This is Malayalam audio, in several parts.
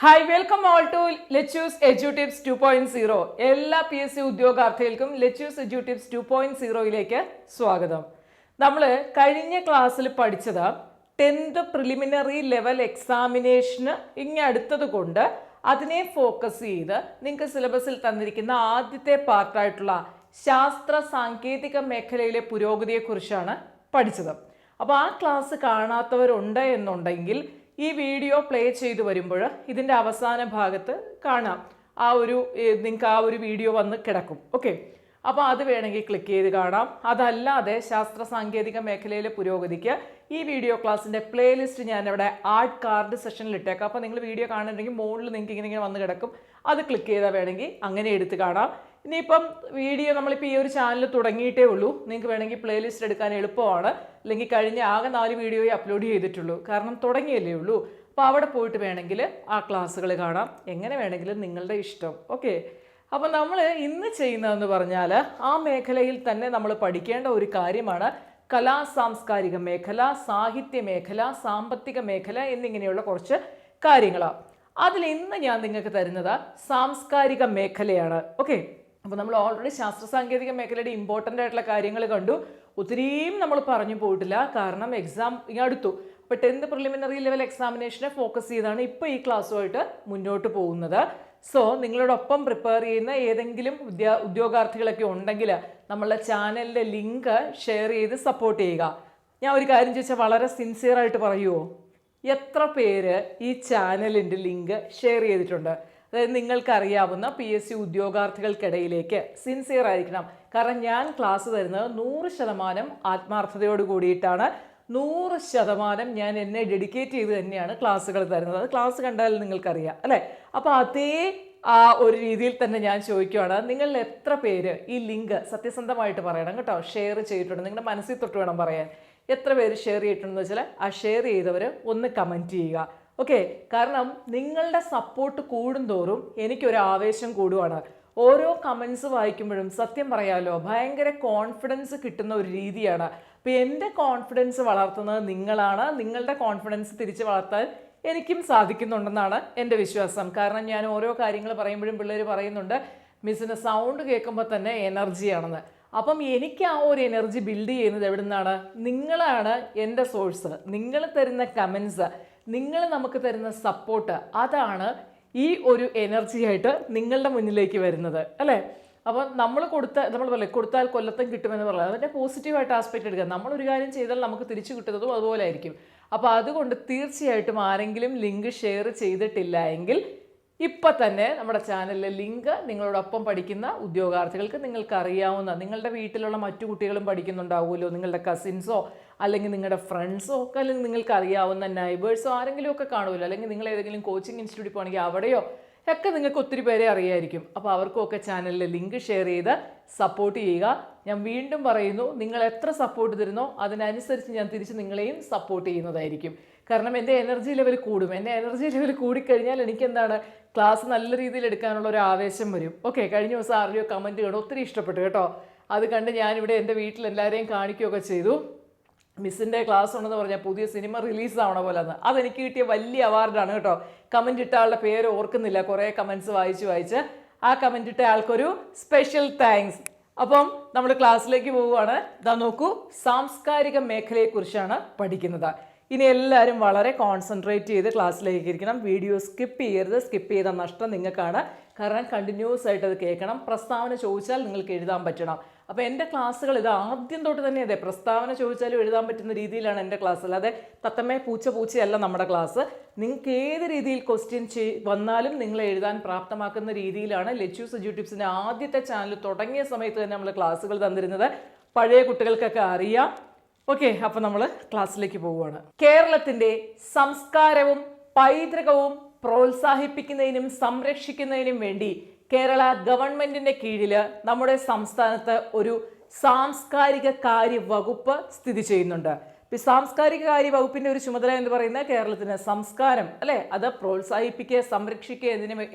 Hi welcome all to lettuce edutips 2.0. എല്ലാ PSC ഉദ്യോഗാർത്ഥികൾക്കും ലെറ്റ്യൂസ് എഡ്യൂടിപ്സ് 2.0യിലേക്ക് സ്വാഗതം. നമ്മൾ കഴിഞ്ഞ ക്ലാസ്സിൽ പഠിച്ചത് 10th പ്രിലിമിനറി ലെവൽ എക്സാമിനേഷന് അടുത്തത് കൊണ്ട് അതിനെ ഫോക്കസ് ചെയ്ത് നിങ്ങൾക്ക് സിലബസിൽ തന്നിരിക്കുന്ന ആദ്യത്തെ പാർട്ടായിട്ടുള്ള ശാസ്ത്ര സാങ്കേതിക മേഖലയിലെ പുരോഗതിയെക്കുറിച്ചാണ് പഠിച്ചത്. അപ്പോൾ ആ ക്ലാസ് കാണാത്തവരുണ്ട് എന്നുണ്ടെങ്കിൽ ഈ വീഡിയോ പ്ലേ ചെയ്ത് വരുമ്പോൾ ഇതിൻ്റെ അവസാന ഭാഗത്ത് കാണാം. നിങ്ങൾക്ക് ആ ഒരു വീഡിയോ വന്ന് കിടക്കും. ഓക്കെ, അപ്പോൾ അത് വേണമെങ്കിൽ ക്ലിക്ക് ചെയ്ത് കാണാം. അതല്ലാതെ ശാസ്ത്ര സാങ്കേതിക മേഖലയിലെ പുരോഗതിക്ക് ഈ വീഡിയോ ക്ലാസ്സിൻ്റെ പ്ലേലിസ്റ്റ് ഞാനിവിടെ ആഡ് കാർഡ് സെഷനിൽ ഇട്ടേക്കാം. അപ്പോൾ നിങ്ങൾ വീഡിയോ കാണുന്നുണ്ടെങ്കിൽ മുകളിൽ നിങ്ങൾക്ക് ഇങ്ങനെ വന്ന് കിടക്കും. അത് ക്ലിക്ക് ചെയ്താൽ വേണമെങ്കിൽ അങ്ങനെ എടുത്ത് കാണാം. ഇനിയിപ്പം വീഡിയോ നമ്മളിപ്പോൾ ഈ ഒരു ചാനൽ തുടങ്ങിയിട്ടേ ഉള്ളൂ. നിങ്ങൾക്ക് വേണമെങ്കിൽ പ്ലേലിസ്റ്റ് എടുക്കാൻ എളുപ്പമാണ്. അല്ലെങ്കിൽ കഴിഞ്ഞ ആകെ 4 വീഡിയോയെ അപ്ലോഡ് ചെയ്തിട്ടുള്ളൂ, കാരണം തുടങ്ങിയല്ലേ ഉള്ളൂ. അപ്പോൾ അവിടെ പോയിട്ട് വേണമെങ്കിൽ ആ ക്ലാസ്സുകൾ കാണാം. എങ്ങനെ വേണമെങ്കിലും നിങ്ങളുടെ ഇഷ്ടം. ഓക്കെ, അപ്പോൾ നമ്മൾ ഇന്ന് ചെയ്യുന്നതെന്ന് പറഞ്ഞാൽ ആ മേഖലയിൽ തന്നെ നമ്മൾ പഠിക്കേണ്ട ഒരു കാര്യമാണ് കലാ സാംസ്കാരിക മേഖല, സാഹിത്യ മേഖല, സാമ്പത്തിക മേഖല എന്നിങ്ങനെയുള്ള കുറച്ച് കാര്യങ്ങളാണ്. അതിൽ ഇന്ന് ഞാൻ നിങ്ങൾക്ക് തരുന്നത് സാംസ്കാരിക മേഖലയാണ്. ഓക്കെ, അപ്പോൾ നമ്മൾ ഓൾറെഡി ശാസ്ത്ര സാങ്കേതിക മേഖലയുടെ ഇമ്പോർട്ടൻ്റ് ആയിട്ടുള്ള കാര്യങ്ങൾ കണ്ടു. ഒത്തിരിയും നമ്മൾ പറഞ്ഞു പോയിട്ടില്ല, കാരണം എക്സാം അടുത്തു. അപ്പോൾ 10th പ്രിലിമിനറി ലെവൽ എക്സാമിനേഷനെ ഫോക്കസ് ചെയ്താണ് ഇപ്പോൾ ഈ ക്ലാസ്സുമായിട്ട് മുന്നോട്ട് പോകുന്നത്. സോ നിങ്ങളോടൊപ്പം പ്രിപ്പയർ ചെയ്യുന്ന ഏതെങ്കിലും ഉദ്യോഗാർത്ഥികളൊക്കെ ഉണ്ടെങ്കിൽ നമ്മളുടെ ചാനലിൻ്റെ ലിങ്ക് ഷെയർ ചെയ്ത് സപ്പോർട്ട് ചെയ്യുക. ഞാൻ ഒരു കാര്യം ചോദിച്ചാൽ വളരെ സിൻസിയറായിട്ട് പറയുമോ, എത്ര പേര് ഈ ചാനലിൻ്റെ ലിങ്ക് ഷെയർ ചെയ്തിട്ടുണ്ട്? അതായത് നിങ്ങൾക്കറിയാവുന്ന PSC ഉദ്യോഗാർത്ഥികൾക്കിടയിലേക്ക് സിൻസിയർ ആയിരിക്കണം. കാരണം ഞാൻ ക്ലാസ് തരുന്നത് 100% ആത്മാർത്ഥതയോട് കൂടിയിട്ടാണ്. 100% ഞാൻ എന്നെ ഡെഡിക്കേറ്റ് ചെയ്ത് തന്നെയാണ് ക്ലാസ്സുകൾ തരുന്നത്. അത് ക്ലാസ് കണ്ടാൽ നിങ്ങൾക്കറിയാം അല്ലേ? അപ്പോൾ അതേ ഒരു രീതിയിൽ തന്നെ ഞാൻ ചോദിക്കുകയാണ്, നിങ്ങൾ എത്ര പേര് ഈ ലിങ്ക് സത്യസന്ധമായിട്ട് പറയണം കേട്ടോ, ഷെയർ ചെയ്തിട്ടുണ്ട്. നിങ്ങളുടെ മനസ്സിൽ തൊട്ട് വേണം പറയാൻ. എത്ര പേര് ഷെയർ ചെയ്തിട്ടുണ്ടെന്ന് വെച്ചാൽ ആ ഷെയർ ചെയ്തവർ ഒന്ന് കമൻറ്റ് ചെയ്യുക. ഓക്കെ, കാരണം നിങ്ങളുടെ സപ്പോർട്ട് കൂടുന്തോറും എനിക്കൊരു ആവേശം കൂടുവാണ്. ഓരോ കമൻസ് വായിക്കുമ്പോഴും സത്യം പറയാമല്ലോ ഭയങ്കര കോൺഫിഡൻസ് കിട്ടുന്ന ഒരു രീതിയാണ്. അപ്പോൾ എൻ്റെ കോൺഫിഡൻസ് വളർത്തുന്നത് നിങ്ങളാണ്. നിങ്ങളുടെ കോൺഫിഡൻസ് തിരിച്ച് വളർത്താൻ എനിക്കും സാധിക്കുന്നുണ്ടെന്നാണ് എൻ്റെ വിശ്വാസം. കാരണം ഞാൻ ഓരോ കാര്യങ്ങൾ പറയുമ്പോഴും പിള്ളേർ പറയുന്നുണ്ട് മിസ്സിന് സൗണ്ട് കേൾക്കുമ്പോൾ തന്നെ എനർജിയാണെന്ന്. അപ്പം എനിക്ക് ആ ഒരു എനർജി ബിൽഡ് ചെയ്യുന്നത് എവിടെ നിന്നാണ്? നിങ്ങളാണ് എൻ്റെ സോഴ്സ്. നിങ്ങൾ തരുന്ന കമൻസ്, നിങ്ങൾ നമുക്ക് തരുന്ന സപ്പോർട്ട്, അതാണ് ഈ ഒരു എനർജി ആയിട്ട് നിങ്ങളുടെ മുന്നിലേക്ക് വരുന്നത് അല്ലേ? അപ്പോൾ നമ്മൾ കൊടുത്താൽ കൊല്ലത്തും കിട്ടുമെന്ന് പറയുന്നത് അതിൻ്റെ പോസിറ്റീവായിട്ട് ആസ്പെക്റ്റ് എടുക്കുക. നമ്മളൊരു കാര്യം ചെയ്താൽ നമുക്ക് തിരിച്ചു കിട്ടുന്നതും അതുപോലെ ആയിരിക്കും. അപ്പോൾ അതുകൊണ്ട് തീർച്ചയായിട്ടും ആരെങ്കിലും ലിങ്ക് ഷെയർ ചെയ്തിട്ടില്ല എങ്കിൽ ഇപ്പം തന്നെ നമ്മുടെ ചാനലിലെ ലിങ്ക് നിങ്ങളോടൊപ്പം പഠിക്കുന്ന ഉദ്യോഗാർത്ഥികൾക്ക്, നിങ്ങൾക്ക് അറിയാവുന്ന നിങ്ങളുടെ വീട്ടിലുള്ള മറ്റു കുട്ടികളും പഠിക്കുന്നുണ്ടാവുമല്ലോ, നിങ്ങളുടെ കസിൻസോ അല്ലെങ്കിൽ നിങ്ങളുടെ ഫ്രണ്ട്സോ ഒക്കെ, അല്ലെങ്കിൽ നിങ്ങൾക്ക് അറിയാവുന്ന നൈബേഴ്സോ ആരെങ്കിലും ഒക്കെ കാണുമല്ലോ, അല്ലെങ്കിൽ നിങ്ങൾ ഏതെങ്കിലും കോച്ചിങ് ഇൻസ്റ്റിറ്റ്യൂട്ടിൽ പോകണമെങ്കിൽ അവിടെയോ ഒക്കെ നിങ്ങൾക്ക് ഒത്തിരി പേരെ അറിയായിരിക്കും. അപ്പോൾ അവർക്കൊക്കെ ചാനലിലെ ലിങ്ക് ഷെയർ ചെയ്ത് സപ്പോർട്ട് ചെയ്യുക. ഞാൻ വീണ്ടും പറയുന്നു, നിങ്ങൾ എത്ര സപ്പോർട്ട് തരുന്നോ അതിനനുസരിച്ച് ഞാൻ തിരിച്ച് നിങ്ങളെയും സപ്പോർട്ട് ചെയ്യുന്നതായിരിക്കും. കാരണം എൻ്റെ എനർജി ലെവൽ കൂടും. എൻ്റെ എനർജി ലെവൽ കൂടിക്കഴിഞ്ഞാൽ എനിക്കെന്താണ്, ക്ലാസ് നല്ല രീതിയിൽ എടുക്കാനുള്ള ഒരു ആവേശം വരും. ഓക്കെ, കഴിഞ്ഞ ദിവസം ആരുടെയോ കമൻറ്റ് കണ്ടു, ഒത്തിരി ഇഷ്ടപ്പെട്ടു കേട്ടോ. അത് കണ്ട് ഞാനിവിടെ എൻ്റെ വീട്ടിൽ എല്ലാവരെയും കാണിക്കുകയൊക്കെ ചെയ്തു. മിസ്സിൻ്റെ ക്ലാസ് ഉണ്ടെന്ന് പറഞ്ഞാൽ പുതിയ സിനിമ റിലീസ് ആവണ പോലെ എന്ന്. അതെനിക്ക് കിട്ടിയ വലിയ അവാർഡാണ് കേട്ടോ. കമൻറ്റ് ഇട്ട ആളുടെ പേര് ഓർക്കുന്നില്ല, കുറേ കമൻറ്റ്സ് വായിച്ച് ആ കമൻറ്റ് ഇട്ട ആൾക്കൊരു സ്പെഷ്യൽ താങ്ക്സ്. അപ്പം നമ്മൾ ക്ലാസ്സിലേക്ക് പോവുകയാണ്. ഇതാ നോക്കൂ, സാംസ്കാരിക മേഖലയെക്കുറിച്ചാണ് പഠിക്കുന്നത്. ഇനി എല്ലാവരും വളരെ കോൺസെൻട്രേറ്റ് ചെയ്ത് ക്ലാസ്സിലേക്ക് ഇരിക്കണം. വീഡിയോ സ്കിപ്പ് ചെയ്യരുത്. സ്കിപ്പ് ചെയ്ത നഷ്ടം നിങ്ങൾക്കാണ്, കാരണം കണ്ടിന്യൂസ് ആയിട്ട് അത് കേൾക്കണം. പ്രസ്താവന ചോദിച്ചാൽ നിങ്ങൾക്ക് എഴുതാൻ പറ്റണം. അപ്പോൾ എൻ്റെ ക്ലാസ്സുകൾ ഇത് ആദ്യം തൊട്ട് തന്നെ അതെ, പ്രസ്താവന ചോദിച്ചാലും എഴുതാൻ പറ്റുന്ന രീതിയിലാണ് എൻ്റെ ക്ലാസ്. അല്ലാതെ തത്തമ്മേ പൂച്ചയല്ല നമ്മുടെ ക്ലാസ്. നിങ്ങൾക്ക് ഏത് രീതിയിൽ ക്വസ്റ്റ്യൻ വന്നാലും നിങ്ങളെ എഴുതാൻ പ്രാപ്തമാക്കുന്ന രീതിയിലാണ് ലെറ്റ്യൂസ് എഡ്യൂടിപ്സിൻ്റെ ആദ്യത്തെ ചാനൽ തുടങ്ങിയ സമയത്ത് തന്നെ നമ്മൾ ക്ലാസ്സുകൾ തന്നിരുന്നത്. പഴയ കുട്ടികൾക്കൊക്കെ അറിയാം. ഓക്കെ, അപ്പോൾ നമ്മൾ ക്ലാസ്സിലേക്ക് പോവുകയാണ്. കേരളത്തിൻ്റെ സംസ്കാരവും പൈതൃകവും പ്രോത്സാഹിപ്പിക്കുന്നതിനും സംരക്ഷിക്കുന്നതിനും വേണ്ടി കേരള ഗവൺമെൻറ്റിൻ്റെ കീഴിൽ നമ്മുടെ സംസ്ഥാനത്ത് ഒരു സാംസ്കാരിക കാര്യ വകുപ്പ് സ്ഥിതി ചെയ്യുന്നുണ്ട്. ഇപ്പോൾ സാംസ്കാരിക കാര്യ വകുപ്പിൻ്റെ ഒരു ചുമതല എന്ന് പറയുന്നത് കേരളത്തിന് സംസ്കാരം അല്ലേ, അത് പ്രോത്സാഹിപ്പിക്കുക, സംരക്ഷിക്കുക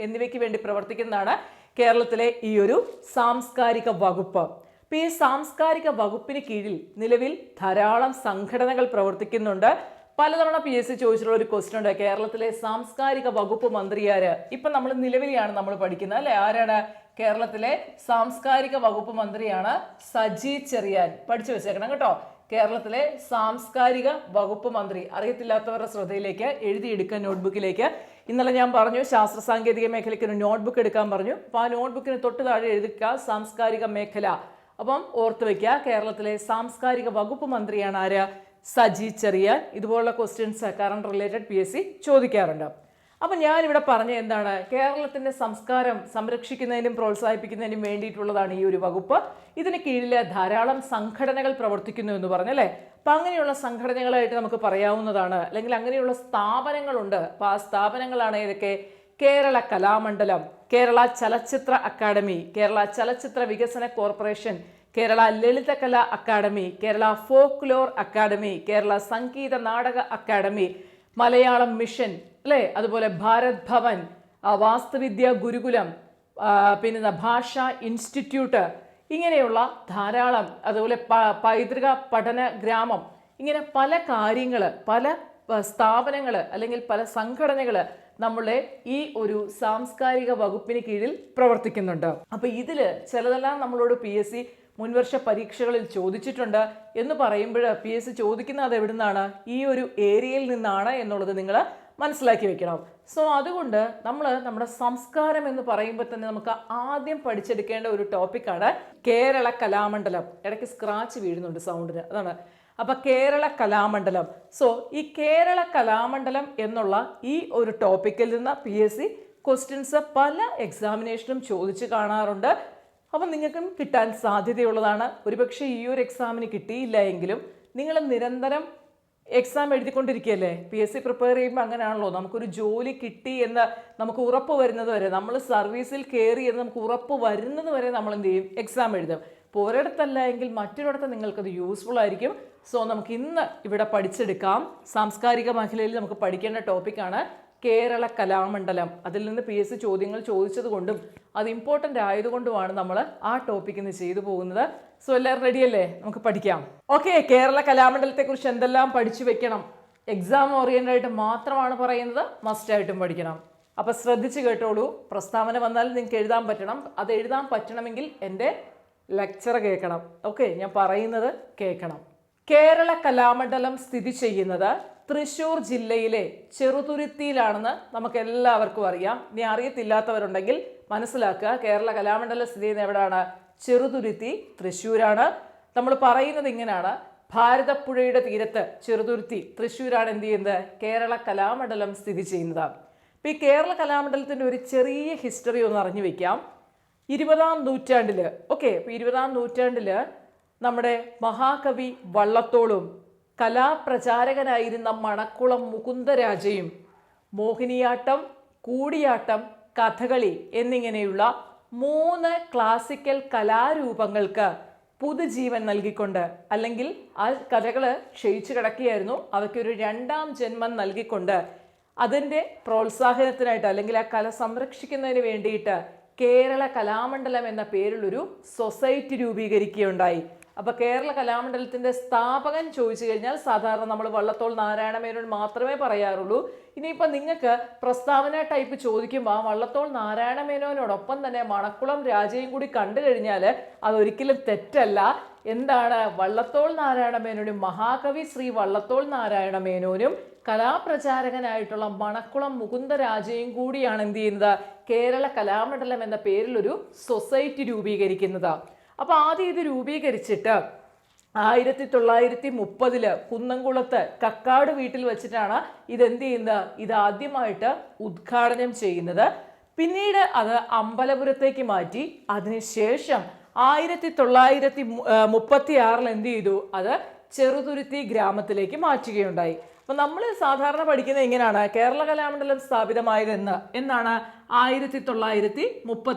എന്നിവയ്ക്ക് വേണ്ടി പ്രവർത്തിക്കുന്നതാണ് കേരളത്തിലെ ഈ ഒരു സാംസ്കാരിക വകുപ്പ്. അപ്പോൾ ഈ സാംസ്കാരിക വകുപ്പിന് കീഴിൽ നിലവിൽ ധാരാളം സംഘടനകൾ പ്രവർത്തിക്കുന്നുണ്ട്. പലതവണ PSC ചോദിച്ചിട്ടുള്ള ഒരു ക്വസ്റ്റ്യൻ ഉണ്ട്. കേരളത്തിലെ സാംസ്കാരിക വകുപ്പ് മന്ത്രി ആര്? ഇപ്പൊ നമ്മൾ നിലവിലെയാണ് നമ്മൾ പഠിക്കുന്നത് അല്ലെ? ആരാണ്? കേരളത്തിലെ സാംസ്കാരിക വകുപ്പ് മന്ത്രിയാണ് സജി ചെറിയാൻ. പഠിച്ചു വെച്ചേക്കണം കേട്ടോ. കേരളത്തിലെ സാംസ്കാരിക വകുപ്പ് മന്ത്രി. അറിയത്തില്ലാത്തവരുടെ ശ്രദ്ധയിലേക്ക് എഴുതിയെടുക്കുക നോട്ട്ബുക്കിലേക്ക്. ഇന്നലെ ഞാൻ പറഞ്ഞു ശാസ്ത്ര സാങ്കേതിക മേഖലയ്ക്ക് ഒരു നോട്ട്ബുക്ക് എടുക്കാൻ പറഞ്ഞു. അപ്പോൾ ആ നോട്ട്ബുക്കിന് തൊട്ട് താഴെ എഴുതിക്കുക സാംസ്കാരിക മേഖല. അപ്പം ഓർത്ത് വയ്ക്കുക, കേരളത്തിലെ സാംസ്കാരിക വകുപ്പ് മന്ത്രിയാണ് ആര്? സജി ചെറിയാൻ. ഇതുപോലുള്ള ക്വസ്റ്റ്യൻസ് കറണ്ട് റിലേറ്റഡ് PSC ചോദിക്കാറുണ്ട്. അപ്പം ഞാനിവിടെ പറഞ്ഞ എന്താണ്? കേരളത്തിൻ്റെ സംസ്കാരം സംരക്ഷിക്കുന്നതിനും പ്രോത്സാഹിപ്പിക്കുന്നതിനും വേണ്ടിയിട്ടുള്ളതാണ് ഈ ഒരു വകുപ്പ്. ഇതിന് കീഴിൽ ധാരാളം സംഘടനകൾ പ്രവർത്തിക്കുന്നു എന്ന് പറഞ്ഞല്ലേ. അപ്പം അങ്ങനെയുള്ള സംഘടനകളായിട്ട് നമുക്ക് പറയാവുന്നതാണ്, അല്ലെങ്കിൽ അങ്ങനെയുള്ള സ്ഥാപനങ്ങളുണ്ട്. അപ്പം ആ സ്ഥാപനങ്ങളാണ് ഏതൊക്കെ? കേരള കലാമണ്ഡലം, കേരള ചലച്ചിത്ര അക്കാദമി, കേരള ചലച്ചിത്ര വികസന corporation, Kerala Lalithakala academy, Kerala folklore academy, Kerala Sangeetha Nataka academy, Malayalam mission അല്ലേ, അതുപോലെ ഭാരത് ഭവൻ, വാസ്തുവിദ്യ ഗുരുകുലം, പിന്നെ ഭാഷാ ഇൻസ്റ്റിറ്റ്യൂട്ട്, ഇങ്ങനെയുള്ള ധാരാളം, അതുപോലെ പൈതൃക പഠന ഗ്രാമം, ഇങ്ങനെ പല കാര്യങ്ങൾ, പല സ്ഥാപനങ്ങൾ അല്ലെങ്കിൽ പല സംഘടനകൾ നമ്മളെ ഈ ഒരു സാംസ്കാരിക വകുപ്പിന് കീഴിൽ പ്രവർത്തിക്കുന്നുണ്ട്. അപ്പൊ ഇതില് ചിലതെല്ലാം നമ്മളോട് PSC മുൻവർഷ പരീക്ഷകളിൽ ചോദിച്ചിട്ടുണ്ട് എന്ന് പറയുമ്പോൾ PSC ചോദിക്കുന്നത് അത് എവിടുന്നാണ്? ഈ ഒരു ഏരിയയിൽ നിന്നാണ് എന്നുള്ളത് നിങ്ങൾ മനസ്സിലാക്കി വെക്കണം. സോ അതുകൊണ്ട് നമ്മൾ നമ്മുടെ സംസ്കാരം എന്ന് പറയുമ്പോൾ തന്നെ നമുക്ക് ആദ്യം പഠിച്ചെടുക്കേണ്ട ഒരു ടോപ്പിക്കാണ് കേരള കലാമണ്ഡലം. ഇടയ്ക്ക് സ്ക്രാച്ച് വീഴുന്നുണ്ട് സൗണ്ടിന്, അതാണ്. അപ്പൊ കേരള കലാമണ്ഡലം. സോ ഈ കേരള കലാമണ്ഡലം എന്നുള്ള ഈ ഒരു ടോപ്പിക്കിൽ നിന്ന് PSC ക്വസ്റ്റ്യൻസ് പല എക്സാമിനേഷനും ചോദിച്ചു കാണാറുണ്ട്. അപ്പം നിങ്ങൾക്കും കിട്ടാൻ സാധ്യതയുള്ളതാണ്. ഒരുപക്ഷെ ഈ ഒരു എക്സാമിന് കിട്ടിയില്ല എങ്കിലും നിങ്ങൾ നിരന്തരം എക്സാം എഴുതിക്കൊണ്ടിരിക്കുകയല്ലേ. PSC പ്രിപ്പയർ ചെയ്യുമ്പോൾ അങ്ങനെയാണല്ലോ, നമുക്കൊരു ജോലി കിട്ടി എന്ന് നമുക്ക് ഉറപ്പ് വരുന്നത് വരെ, നമ്മൾ സർവീസിൽ കയറി എന്ന് നമുക്ക് ഉറപ്പ് വരുന്നത് വരെ നമ്മൾ എന്ത് ചെയ്യും? എക്സാം എഴുതും. അപ്പോൾ ഒരിടത്തല്ല എങ്കിൽ മറ്റൊരിടത്ത് നിങ്ങൾക്കത് യൂസ്ഫുൾ ആയിരിക്കും. സോ നമുക്ക് ഇന്ന് ഇവിടെ പഠിച്ചെടുക്കാം. സാംസ്കാരിക മേഖലയിൽ നമുക്ക് പഠിക്കേണ്ട ടോപ്പിക്കാണ് കേരള കലാമണ്ഡലം. അതിൽ നിന്ന് PSC ചോദ്യങ്ങൾ ചോദിച്ചത് കൊണ്ടും അത് ഇമ്പോർട്ടൻ്റ് ആയതുകൊണ്ടുമാണ് നമ്മൾ ആ ടോപ്പിക്ക് ഇന്ന് ചെയ്തു പോകുന്നത്. സോ എല്ലാവരും റെഡിയല്ലേ? നമുക്ക് പഠിക്കാം. ഓക്കെ, കേരള കലാമണ്ഡലത്തെക്കുറിച്ച് എന്തെല്ലാം പഠിച്ചു വെക്കണം? എക്സാം ഓറിയൻ്റഡ് ആയിട്ട് മാത്രമാണ് പറയുന്നത്, മസ്റ്റായിട്ടും പഠിക്കണം. അപ്പം ശ്രദ്ധിച്ച് കേട്ടോളൂ. പ്രസ്താവന വന്നാൽ നിങ്ങൾക്ക് എഴുതാൻ പറ്റണം. അത് എഴുതാൻ പറ്റണമെങ്കിൽ എൻ്റെ ലെക്ചർ കേൾക്കണം. ഓക്കെ, ഞാൻ പറയുന്നത് കേൾക്കണം. കേരള കലാമണ്ഡലം സ്ഥിതി ചെയ്യുന്നത് തൃശ്ശൂർ ജില്ലയിലെ ചെറുതുരുത്തിയിലാണെന്ന് നമുക്ക് എല്ലാവർക്കും അറിയാം. ഇനി അറിയത്തില്ലാത്തവരുണ്ടെങ്കിൽ മനസ്സിലാക്കുക. കേരള കലാമണ്ഡലം സ്ഥിതി ചെയ്യുന്നത് എവിടെയാണ്? ചെറുതുരുത്തി, തൃശ്ശൂരാണ്. നമ്മൾ പറയുന്നത് ഇങ്ങനെയാണ്: ഭാരതപ്പുഴയുടെ തീരത്ത് ചെറുതുരുത്തി, തൃശ്ശൂരാണ് എന്ത് ചെയ്യുന്നത്? കേരള കലാമണ്ഡലം സ്ഥിതി ചെയ്യുന്നത്. അപ്പം ഈ കേരള കലാമണ്ഡലത്തിൻ്റെ ഒരു ചെറിയ ഹിസ്റ്ററി ഒന്ന് അറിഞ്ഞു വെക്കാം. 20-ാം നൂറ്റാണ്ടിൽ, ഓക്കെ, അപ്പോൾ 20-ാം നൂറ്റാണ്ടിൽ നമ്മുടെ മഹാകവി വള്ളത്തോളും കലാപ്രചാരകനായിരുന്ന മണക്കുളം മുകുന്ദരാജയും മോഹിനിയാട്ടം, കൂടിയാട്ടം, കഥകളി എന്നിങ്ങനെയുള്ള 3 ക്ലാസിക്കൽ കലാരൂപങ്ങൾക്ക് പുതുജീവൻ നൽകിക്കൊണ്ട്, അല്ലെങ്കിൽ ആ കഥകൾ ക്ഷയിച്ചു കിടക്കുകയായിരുന്നു, അവയ്ക്കൊരു 2ാം ജന്മം നൽകിക്കൊണ്ട് അതിൻ്റെ പ്രോത്സാഹനത്തിനായിട്ട് അല്ലെങ്കിൽ ആ കല സംരക്ഷിക്കുന്നതിന് വേണ്ടിയിട്ട് കേരള കലാമണ്ഡലം എന്ന പേരിലൊരു സൊസൈറ്റി രൂപീകരിക്കുകയുണ്ടായി. അപ്പോൾ കേരള കലാമണ്ഡലത്തിൻ്റെ സ്ഥാപകൻ ചോദിച്ചു കഴിഞ്ഞാൽ സാധാരണ നമ്മൾ വള്ളത്തോൾ നാരായണ മേനോൻ മാത്രമേ പറയാറുള്ളൂ. ഇനിയിപ്പോൾ നിങ്ങൾക്ക് പ്രസ്താവന ടൈപ്പ് ചോദിക്കുമ്പോൾ വള്ളത്തോൾ നാരായണ മേനോനോടൊപ്പം തന്നെ മണക്കുളം രാജയും കൂടി കണ്ടു കഴിഞ്ഞാൽ അതൊരിക്കലും തെറ്റല്ല. എന്താണ്? വള്ളത്തോൾ നാരായണ മേനോനും മഹാകവി ശ്രീ വള്ളത്തോൾ നാരായണ മേനോനും കലാപ്രചാരകനായിട്ടുള്ള മണക്കുളം മുകുന്ദരാജയും കൂടിയാണ് എന്ത് ചെയ്യുന്നത്? കേരള കലാമണ്ഡലം എന്ന പേരിൽ ഒരു സൊസൈറ്റി രൂപീകരിക്കുന്നത്. അപ്പോൾ ആദ്യം ഇത് രൂപീകരിച്ചിട്ട് 1930 കുന്നംകുളത്ത് കക്കാട് വീട്ടിൽ വെച്ചിട്ടാണ് ഇതെന്ത് ചെയ്യുന്നത്? ഇതാദ്യമായിട്ട് ഉദ്ഘാടനം ചെയ്യുന്നത്. പിന്നീട് അത് അമ്പലപുരത്തേക്ക് മാറ്റി. അതിനുശേഷം 1936 എന്ത് ചെയ്തു? അത് ചെറുതുരുത്തി ഗ്രാമത്തിലേക്ക് മാറ്റുകയുണ്ടായി. അപ്പം നമ്മൾ സാധാരണ പഠിക്കുന്നത് എങ്ങനെയാണ്? കേരള കലാമണ്ഡലം സ്ഥാപിതമായതെന്ന് എന്നാണ് 1936.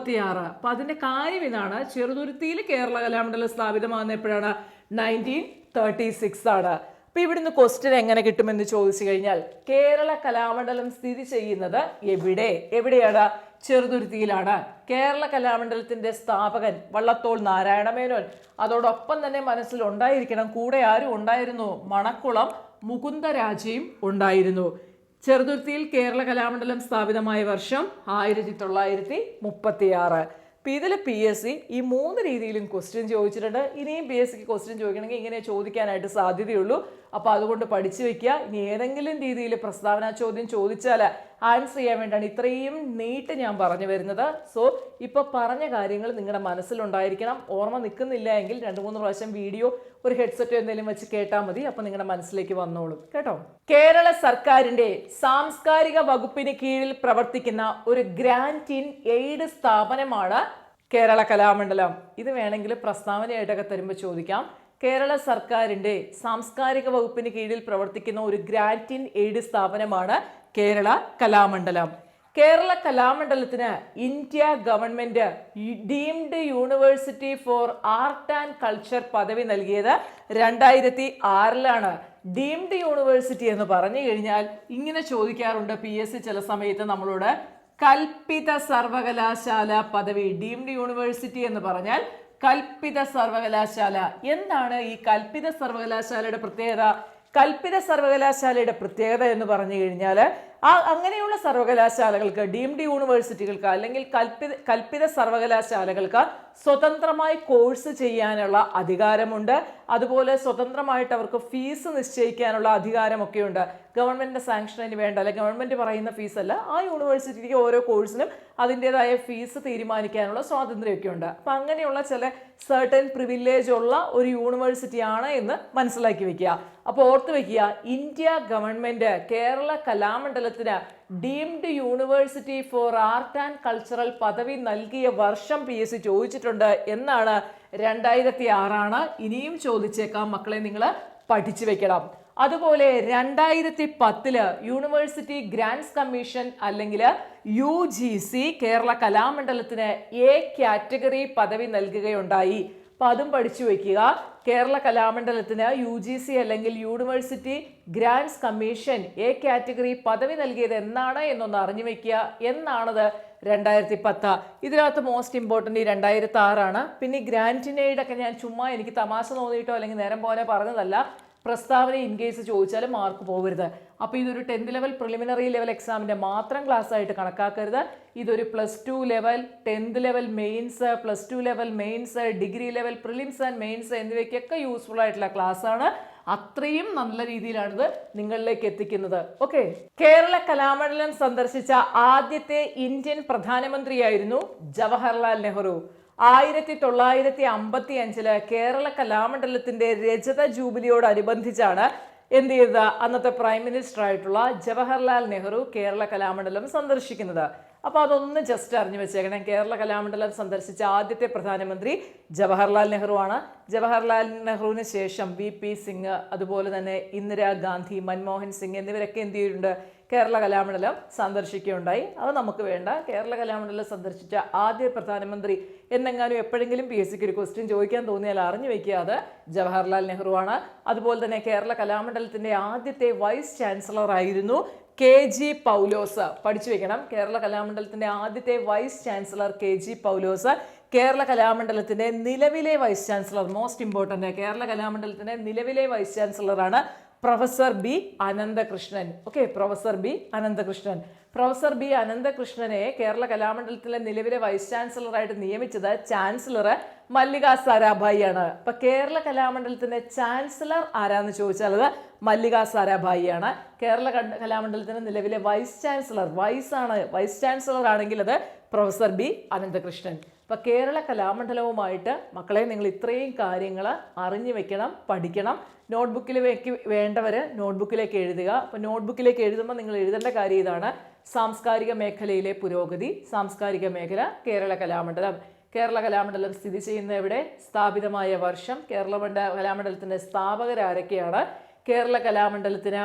അപ്പം അതിൻ്റെ കാര്യം ഇതാണ്: ചെറുതുരുത്തിയിൽ കേരള കലാമണ്ഡലം സ്ഥാപിതമാകുന്ന എപ്പോഴാണ്? 1936 ആണ്. അപ്പം ഇവിടുന്ന് ക്വസ്റ്റ്യൻ എങ്ങനെ കിട്ടുമെന്ന് ചോദിച്ചു കഴിഞ്ഞാൽ, കേരള കലാമണ്ഡലം സ്ഥിതി ചെയ്യുന്നത് എവിടെയാണ്? ചെറുതുരുത്തിയിലാണ്. കേരള കലാമണ്ഡലത്തിന്റെ സ്ഥാപകൻ വള്ളത്തോൾ നാരായണ മേനോൻ. അതോടൊപ്പം തന്നെ മനസ്സിൽ ഉണ്ടായിരിക്കണം, കൂടെ ആരും ഉണ്ടായിരുന്നു? മണക്കുളം മുകുന്ദരാജയും ഉണ്ടായിരുന്നു. ചെറുതുരുത്തിയിൽ കേരള കലാമണ്ഡലം സ്ഥാപിതമായ വർഷം 1936. അപ്പോൾ ഇതിൽ PSC ഈ 3 രീതിയിലും ക്വസ്റ്റ്യൻ ചോദിച്ചിട്ടുണ്ട്. ഇനിയും PSCക്ക് ക്വസ്റ്റ്യൻ ചോദിക്കണമെങ്കിൽ ഇങ്ങനെ ചോദിക്കാനായിട്ട് സാധ്യതയുള്ളൂ. അപ്പോൾ അതുകൊണ്ട് പഠിച്ചു വെക്കുക. ഇനി ഏതെങ്കിലും രീതിയിൽ പ്രസ്താവന ചോദ്യം ചോദിച്ചാൽ ആൻസർ ചെയ്യാൻ വേണ്ടിയാണ് ഇത്രയും നീട്ട് ഞാൻ പറഞ്ഞു വരുന്നത്. സോ ഇപ്പോൾ പറഞ്ഞ കാര്യങ്ങൾ നിങ്ങളുടെ മനസ്സിലുണ്ടായിരിക്കണം. ഓർമ്മ നിൽക്കുന്നില്ല എങ്കിൽ 2-3 പ്രാവശ്യം വീഡിയോ ഒരു ഹെഡ്സെറ്റ് എന്തെങ്കിലും വെച്ച് കേട്ടാൽ മതി. അപ്പോൾ നിങ്ങളുടെ മനസ്സിലേക്ക് വന്നോളും കേട്ടോ. കേരള സർക്കാരിൻ്റെ സാംസ്കാരിക വകുപ്പിന് കീഴിൽ പ്രവർത്തിക്കുന്ന ഒരു ഗ്രാന്റ് ഇൻ എയ്ഡ് സ്ഥാപനമാണ് കേരള കലാമണ്ഡലം. ഇത് വേണമെങ്കിൽ പ്രസ്താവനയായിട്ടൊക്കെ തരുമ്പോൾ ചോദിക്കാം. കേരള സർക്കാരിൻ്റെ സാംസ്കാരിക വകുപ്പിന് കീഴിൽ പ്രവർത്തിക്കുന്ന ഒരു ഗ്രാന്റ് ഇൻ എയ്ഡ് സ്ഥാപനമാണ് കേരള കലാമണ്ഡലം. കേരള കലാമണ്ഡലത്തിന് India government deemed university for art and culture പദവി നൽകിയത് 2006 ഡീംഡ് യൂണിവേഴ്സിറ്റി എന്ന് പറഞ്ഞു കഴിഞ്ഞാൽ ഇങ്ങനെ ചോദിക്കാറുണ്ട് PSC ചില സമയത്ത് നമ്മളോട്. കൽപ്പിത സർവകലാശാല പദവി, ഡീംഡ് യൂണിവേഴ്സിറ്റി എന്ന് പറഞ്ഞാൽ കൽപ്പിത സർവകലാശാല. എന്താണ് ഈ കൽപ്പിത സർവകലാശാലയുടെ പ്രത്യേകത? കൽപ്പിത സർവകലാശാലയുടെ പ്രത്യേകത എന്ന് പറഞ്ഞു കഴിഞ്ഞാൽ അങ്ങനെയുള്ള സർവകലാശാലകൾക്ക്, ഡീംഡ് യൂണിവേഴ്സിറ്റികൾക്ക് അല്ലെങ്കിൽ കൽപ്പിത സർവകലാശാലകൾക്ക് സ്വതന്ത്രമായി കോഴ്സ് ചെയ്യാനുള്ള അധികാരമുണ്ട്. അതുപോലെ സ്വതന്ത്രമായിട്ട് അവർക്ക് ഫീസ് നിശ്ചയിക്കാനുള്ള അധികാരമൊക്കെയുണ്ട്. ഗവൺമെന്റിന്റെ സാങ്ഷനിന് വേണ്ട, അല്ലെങ്കിൽ ഗവൺമെന്റ് പറയുന്ന ഫീസല്ല, ആ യൂണിവേഴ്സിറ്റിക്ക് ഓരോ കോഴ്സിനും അതിൻ്റെതായ ഫീസ് തീരുമാനിക്കാനുള്ള സ്വാതന്ത്ര്യമൊക്കെ ഉണ്ട്. അപ്പം അങ്ങനെയുള്ള ചില സർട്ടൻ പ്രിവിലേജ് ഉള്ള ഒരു യൂണിവേഴ്സിറ്റിയാണ് എന്ന് മനസ്സിലാക്കി വെക്കുക. അപ്പോൾ ഓർത്ത് വെക്കുക, ഇന്ത്യ ഗവൺമെന്റ് കേരള കലാമണ്ഡലത്തിന് deemed university for art and cultural പദവി നൽകിയ വർഷം PSC ചോദിച്ചിട്ടുണ്ട് എന്നാണ്. 2006. ഇനിയും ചോദിച്ചേക്കാം മക്കളെ, നിങ്ങൾ പഠിച്ചു വെക്കണം. അതുപോലെ 2010 യൂണിവേഴ്സിറ്റി ഗ്രാന്റ്സ് കമ്മീഷൻ അല്ലെങ്കിൽ UGC കേരള കലാമണ്ഡലത്തിന് A കാറ്റഗറി പദവി നൽകുകയുണ്ടായി. അപ്പം അതും പഠിച്ചു വയ്ക്കുക. കേരള കലാമണ്ഡലത്തിന് UGC അല്ലെങ്കിൽ university grants commission A category പദവി നൽകിയത് എന്നാണ് എന്നൊന്ന് അറിഞ്ഞു വെക്കുക. എന്നാണത്? 2010. ഇതിനകത്ത് മോസ്റ്റ് ഇമ്പോർട്ടൻ്റ് ഈ 2006. പിന്നെ ഗ്രാന്റിനേഡൊക്കെ ഞാൻ ചുമ്മാ എനിക്ക് തമാശ തോന്നിയിട്ടോ അല്ലെങ്കിൽ നേരം പോലെ പറഞ്ഞതല്ല. പ്രസ്താവന ഇൻ കേസ് ചോദിച്ചാൽ മാർക്ക് പോകരുത്. അപ്പോൾ ഇതൊരു 10th ലെവൽ പ്രിലിമിനറി ലെവൽ എക്സാമിൻ്റെ മാത്രം ക്ലാസ് ആയിട്ട് കണക്കാക്കരുത്. ഇതൊരു +2 level, 10th level mains, +2 level mains, degree level prelims and mains എന്നിവയ്ക്കൊക്കെ യൂസ്ഫുൾ ആയിട്ടുള്ള ക്ലാസ് ആണ്. അത്രയും നല്ല രീതിയിലാണിത് നിങ്ങളിലേക്ക് എത്തിക്കുന്നത്. ഓക്കെ. കേരള കലാമണ്ഡലം സന്ദർശിച്ച ആദ്യത്തെ ഇന്ത്യൻ പ്രധാനമന്ത്രിയായിരുന്നു ജവഹർലാൽ നെഹ്റു. 1955 കേരള കലാമണ്ഡലത്തിന്റെ രജത ജൂബിലിയോടനുബന്ധിച്ചാണ് എന്ത് ചെയ്തത്? അന്നത്തെ പ്രൈം മിനിസ്റ്റർ ആയിട്ടുള്ള ജവഹർലാൽ നെഹ്റു കേരള കലാമണ്ഡലം സന്ദർശിക്കുന്നത്. അപ്പോൾ അതൊന്ന് ജസ്റ്റ് അറിഞ്ഞു വെച്ചേക്കണം. കേരള കലാമണ്ഡലം സന്ദർശിച്ച ആദ്യത്തെ പ്രധാനമന്ത്രി ജവഹർലാൽ നെഹ്റു ആണ്. ജവഹർലാൽ നെഹ്റുവിന് ശേഷം VP സിംഗ്, അതുപോലെ തന്നെ ഇന്ദിരാഗാന്ധി, മൻമോഹൻ സിംഗ് എന്നിവരൊക്കെ എന്ത് ചെയ്തിട്ടുണ്ട്? കേരള കലാമണ്ഡലം സന്ദർശിക്കുകയുണ്ടായി. അത് നമുക്ക് വേണ്ട. കേരള കലാമണ്ഡലം സന്ദർശിച്ച ആദ്യ പ്രധാനമന്ത്രി എന്നെങ്ങാനും എപ്പോഴെങ്കിലും PSCക്ക് ഒരു ക്വസ്റ്റ്യൻ ചോദിക്കാൻ തോന്നിയാൽ അറിഞ്ഞു വെക്കുക, അത് ജവഹർലാൽ നെഹ്റു ആണ്. അതുപോലെ തന്നെ കേരള കലാമണ്ഡലത്തിന്റെ ആദ്യത്തെ വൈസ് ചാൻസലർ ആയിരുന്നു KG പൗലോസ്. പഠിച്ചു വെക്കണം. കേരള കലാമണ്ഡലത്തിന്റെ ആദ്യത്തെ vice chancellor KG Paulose. Kerala കലാമണ്ഡലത്തിന്റെ നിലവിലെ vice chancellor, most important, Kerala കലാമണ്ഡലത്തിന്റെ നിലവിലെ വൈസ് ചാൻസലറാണ് professor B Ananthakrishnan. Okay, professor B Ananthakrishnan. Professor B അനന്തകൃഷ്ണനെ കേരള കലാമണ്ഡലത്തിലെ നിലവിലെ വൈസ് ചാൻസലറായിട്ട് നിയമിച്ചത് ചാൻസലർ മല്ലിക സാരാഭായി ആണ്. അപ്പൊ കേരള കലാമണ്ഡലത്തിന്റെ ചാൻസലർ ആരാന്ന് ചോദിച്ചാൽ അത് മല്ലിക സാരാഭായി ആണ്. കേരള കലാമണ്ഡലത്തിന്റെ നിലവിലെ വൈസ് ചാൻസലർ, വൈസ് ചാൻസലർ ആണെങ്കിൽ അത് പ്രൊഫസർ B അനന്തകൃഷ്ണൻ. അപ്പൊ കേരള കലാമണ്ഡലവുമായിട്ട് മക്കളെ നിങ്ങൾ ഇത്രയും കാര്യങ്ങൾ അറിഞ്ഞു വെക്കണം, പഠിക്കണം. നോട്ട്ബുക്കിലേക്ക് വേണ്ടവർ നോട്ട്ബുക്കിലേക്ക് എഴുതുക. അപ്പോൾ നോട്ട്ബുക്കിലേക്ക് എഴുതുമ്പോൾ നിങ്ങൾ എഴുതേണ്ട കാര്യം ഇതാണ്: സാംസ്കാരിക മേഖലയിലെ പുരോഗതി. സാംസ്കാരിക മേഖല കേരള കലാമണ്ഡലം. കേരള കലാമണ്ഡലം സ്ഥിതി ചെയ്യുന്ന എവിടെ? സ്ഥാപിതമായ വർഷം. കലാമണ്ഡലത്തിൻ്റെ സ്ഥാപകരാരൊക്കെയാണ്? കേരള കലാമണ്ഡലത്തിന്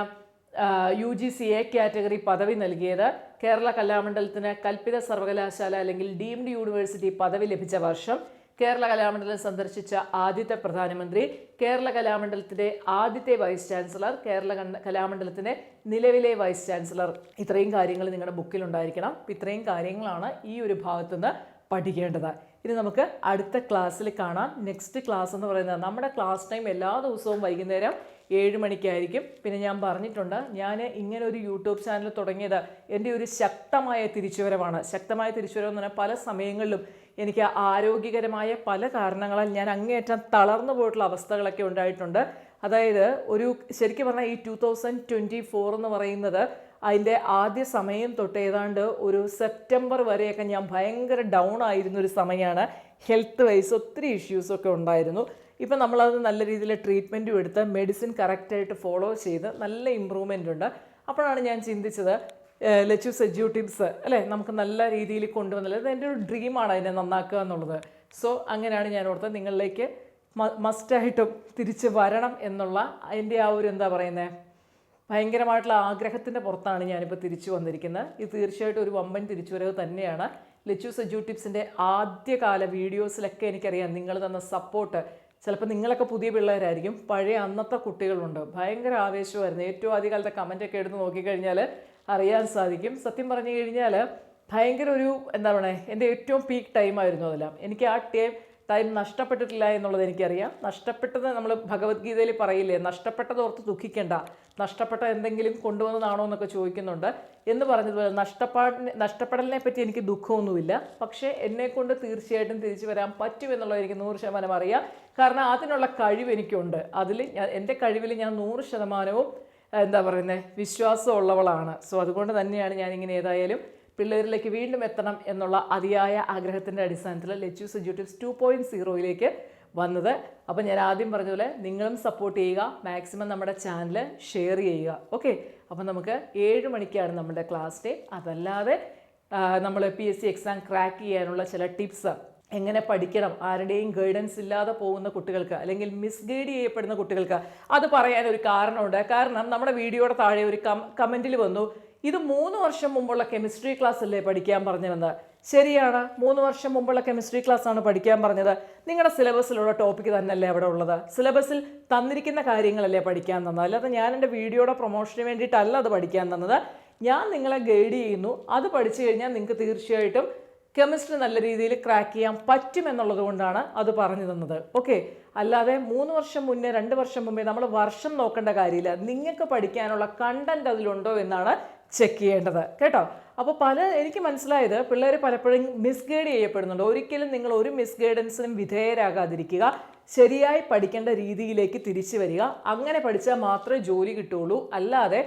UGC A കാറ്റഗറി പദവി നൽകിയത്, കേരള കലാമണ്ഡലത്തിന് കൽപ്പിത സർവകലാശാല അല്ലെങ്കിൽ ഡീംഡ് യൂണിവേഴ്സിറ്റി പദവി ലഭിച്ച വർഷം, കേരള കലാമണ്ഡലം സന്ദർശിച്ച ആദ്യത്തെ പ്രധാനമന്ത്രി, കേരള കലാമണ്ഡലത്തിൻ്റെ ആദ്യത്തെ വൈസ് ചാൻസലർ, കേരള കലാമണ്ഡലത്തിൻ്റെ നിലവിലെ വൈസ് ചാൻസലർ. ഇത്രയും കാര്യങ്ങൾ നിങ്ങളുടെ ബുക്കിൽ ഉണ്ടായിരിക്കണം. ഇത്രയും കാര്യങ്ങളാണ് ഈ ഒരു ഭാഗത്തുനിന്ന് പഠിക്കേണ്ടത്. ഇനി നമുക്ക് അടുത്ത ക്ലാസ്സിൽ കാണാം. നെക്സ്റ്റ് ക്ലാസ് എന്ന് പറയുന്നത് നമ്മുടെ ക്ലാസ് ടൈം എല്ലാ ദിവസവും വൈകുന്നേരം 7 മണിക്കായിരിക്കും. പിന്നെ ഞാൻ പറഞ്ഞിട്ടുണ്ട്, ഞാൻ ഇങ്ങനെ ഒരു യൂട്യൂബ് ചാനൽ തുടങ്ങിയത് എൻ്റെ ഒരു ശക്തമായ തിരിച്ചുവരവാണ്. ശക്തമായ തിരിച്ചുവരവെന്ന് പറഞ്ഞാൽ പല സമയങ്ങളിലും എനിക്ക് ആരോഗ്യകരമായ പല കാരണങ്ങളാൽ ഞാൻ അങ്ങേയറ്റം തളർന്നു പോയിട്ടുള്ള അവസ്ഥകളൊക്കെ ഉണ്ടായിട്ടുണ്ട്. അതായത് ശരിക്കും പറഞ്ഞാൽ ഈ 2024 എന്ന് പറയുന്നത് അതിൻ്റെ ആദ്യ സമയം തൊട്ട് ഏതാണ്ട് ഒരു സെപ്റ്റംബർ വരെയൊക്കെ ഞാൻ ഭയങ്കര ഡൗൺ ആയിരുന്ന ഒരു സമയമാണ്. ഹെൽത്ത് വൈസ് ഒത്തിരി ഇഷ്യൂസൊക്കെ ഉണ്ടായിരുന്നു. ഇപ്പം നമ്മളത് നല്ല രീതിയിൽ ട്രീറ്റ്മെൻറ്റും എടുത്ത് മെഡിസിൻ കറക്റ്റായിട്ട് ഫോളോ ചെയ്ത് നല്ല ഇമ്പ്രൂവ്മെൻ്റ് ഉണ്ട്. അപ്പോഴാണ് ഞാൻ ചിന്തിച്ചത് ലെച്ചൂസ് എഡ്യൂട്ടിപ്സ് അല്ലേ നമുക്ക് നല്ല രീതിയിൽ കൊണ്ടുവന്നത്. അത് എൻ്റെ ഒരു ഡ്രീമാണ് അതിനെ നന്നാക്കുക എന്നുള്ളത്. സോ അങ്ങനെയാണ് ഞാൻ ഓർത്തത് നിങ്ങളിലേക്ക് മസ്റ്റായിട്ടും തിരിച്ച് വരണം എന്നുള്ള അതിൻ്റെ ആ ഒരു എന്താ പറയുന്നത് ഭയങ്കരമായിട്ടുള്ള ആഗ്രഹത്തിൻ്റെ പുറത്താണ് ഞാനിപ്പോൾ തിരിച്ചു വന്നിരിക്കുന്നത്. ഇത് തീർച്ചയായിട്ടും ഒരു വമ്പൻ തിരിച്ചുവരവ് തന്നെയാണ്. ലെച്ചൂസ് എഡ്യൂട്ടിപ്സിൻ്റെ ആദ്യകാല വീഡിയോസിലൊക്കെ എനിക്കറിയാം നിങ്ങൾ തന്ന സപ്പോർട്ട്. ചിലപ്പോൾ നിങ്ങളൊക്കെ പുതിയ പിള്ളേരായിരിക്കും, പഴയ അന്നത്തെ കുട്ടികളുണ്ട്. ഭയങ്കര ആവേശമായിരുന്നു. ഏറ്റവും ആദ്യകാലത്തെ കമൻറ്റൊക്കെ എടുത്ത് നോക്കിക്കഴിഞ്ഞാൽ അറിയാൻ സാധിക്കും. സത്യം പറഞ്ഞു കഴിഞ്ഞാൽ ഭയങ്കര ഒരു എന്താ പറയുക എൻ്റെ ഏറ്റവും പീക്ക് ടൈമായിരുന്നു അതെല്ലാം. എനിക്ക് ആ ടൈം നഷ്ടപ്പെട്ടിട്ടില്ല എന്നുള്ളത് എനിക്കറിയാം. നഷ്ടപ്പെട്ടത് നമ്മൾ ഭഗവത്ഗീതയിൽ പറയില്ലേ, നഷ്ടപ്പെട്ടത് ഓർത്ത് ദുഃഖിക്കേണ്ട, നഷ്ടപ്പെട്ട എന്തെങ്കിലും കൊണ്ടുവന്നതാണോ എന്നൊക്കെ ചോദിക്കുന്നുണ്ട്. എന്ന് പറഞ്ഞതുപോലെ നഷ്ടപ്പെടലിനെ പറ്റി എനിക്ക് ദുഃഖമൊന്നുമില്ല. പക്ഷേ എന്നെക്കൊണ്ട് തീർച്ചയായിട്ടും തിരിച്ചു വരാൻ പറ്റുമെന്നുള്ളത് എനിക്ക് 100% അറിയാം. കാരണം അതിനുള്ള കഴിവ് എനിക്കുണ്ട്. എൻ്റെ കഴിവിൽ ഞാൻ 100% എന്താ പറയുന്നത് വിശ്വാസമുള്ളവളാണ്. സോ അതുകൊണ്ട് തന്നെയാണ് ഞാനിങ്ങനെ ഏതായാലും പിള്ളേരിലേക്ക് വീണ്ടും എത്തണം എന്നുള്ള അതിയായ ആഗ്രഹത്തിൻ്റെ അടിസ്ഥാനത്തിൽ ലെച്ചൂസ് എഡ്യൂട്ടിപ്സ് 2.0 വന്നത്. അപ്പോൾ ഞാൻ ആദ്യം പറഞ്ഞതുപോലെ നിങ്ങളും സപ്പോർട്ട് ചെയ്യുക, മാക്സിമം നമ്മുടെ ചാനൽ ഷെയർ ചെയ്യുക. ഓക്കെ, അപ്പോൾ നമുക്ക് 7 മണിക്കാണ് നമ്മുടെ ക്ലാസ് ഡേ. അതല്ലാതെ നമ്മൾ PSC എക്സാം ക്രാക്ക് ചെയ്യാനുള്ള ചില ടിപ്സ്, എങ്ങനെ പഠിക്കണം, ആരുടെയും ഗൈഡൻസ് ഇല്ലാതെ പോകുന്ന കുട്ടികൾക്ക് അല്ലെങ്കിൽ മിസ്ഗൈഡ് ചെയ്യപ്പെടുന്ന കുട്ടികൾക്ക്, അത് പറയാനൊരു കാരണമുണ്ട്. കാരണം നമ്മുടെ വീഡിയോയുടെ താഴെ ഒരു കമൻറ്റിൽ വന്നു, ഇത് 3 വർഷം മുമ്പുള്ള കെമിസ്ട്രി ക്ലാസ് അല്ലേ പഠിക്കാൻ പറഞ്ഞതെന്ന്. ശരിയാണ്, 3 വർഷം മുമ്പുള്ള കെമിസ്ട്രി ക്ലാസ് ആണ് പഠിക്കാൻ പറഞ്ഞത്. നിങ്ങളുടെ സിലബസിലുള്ള ടോപ്പിക്ക് തന്നെയല്ലേ അവിടെ ഉള്ളത്. സിലബസിൽ തന്നിരിക്കുന്ന കാര്യങ്ങളല്ലേ പഠിക്കാൻ തന്നത്. അല്ലാതെ ഞാൻ എൻ്റെ വീഡിയോയുടെ പ്രൊമോഷന് വേണ്ടിയിട്ടല്ല അത് പഠിക്കാൻ തന്നത്. ഞാൻ നിങ്ങളെ ഗൈഡ് ചെയ്യുന്നു. അത് പഠിച്ചു കഴിഞ്ഞാൽ നിങ്ങൾക്ക് തീർച്ചയായിട്ടും കെമിസ്ട്രി നല്ല രീതിയിൽ ക്രാക്ക് ചെയ്യാൻ പറ്റുമെന്നുള്ളത് കൊണ്ടാണ് അത് പറഞ്ഞു തന്നത്. ഓക്കെ, അല്ലാതെ 3 വർഷം മുന്നേ 2 വർഷം മുമ്പേ നമ്മൾ വർഷം നോക്കേണ്ട കാര്യമില്ല. നിങ്ങൾക്ക് പഠിക്കാനുള്ള കണ്ടന്റ് അതിലുണ്ടോ എന്നാണ് ചെക്ക് ചെയ്യേണ്ടത് കേട്ടോ. അപ്പോൾ എനിക്ക് മനസ്സിലായത് പിള്ളേർ പലപ്പോഴും മിസ്ഗൈഡ് ചെയ്യപ്പെടുന്നുണ്ട്. ഒരിക്കലും നിങ്ങൾ ഒരു മിസ്ഗൈഡൻസിനും വിധേയരാകാതിരിക്കുക. ശരിയായി പഠിക്കേണ്ട രീതിയിലേക്ക് തിരിച്ചു വരിക. അങ്ങനെ പഠിച്ചാൽ മാത്രമേ ജോലി കിട്ടുള്ളൂ. അല്ലാതെ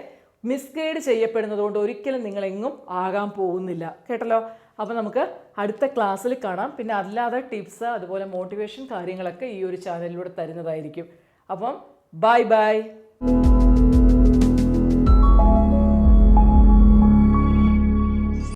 മിസ്ഗൈഡ് ചെയ്യപ്പെടുന്നത് കൊണ്ട് ഒരിക്കലും നിങ്ങളെങ്ങും ആകാൻ പോകുന്നില്ല കേട്ടല്ലോ. അപ്പോൾ നമുക്ക് അടുത്ത ക്ലാസ്സിൽ കാണാം. പിന്നെ അല്ലാതെ ടിപ്സ് അതുപോലെ മോട്ടിവേഷൻ കാര്യങ്ങളൊക്കെ ഈ ഒരു ചാനലിലൂടെ തരുന്നതായിരിക്കും. അപ്പം ബൈ ബൈ.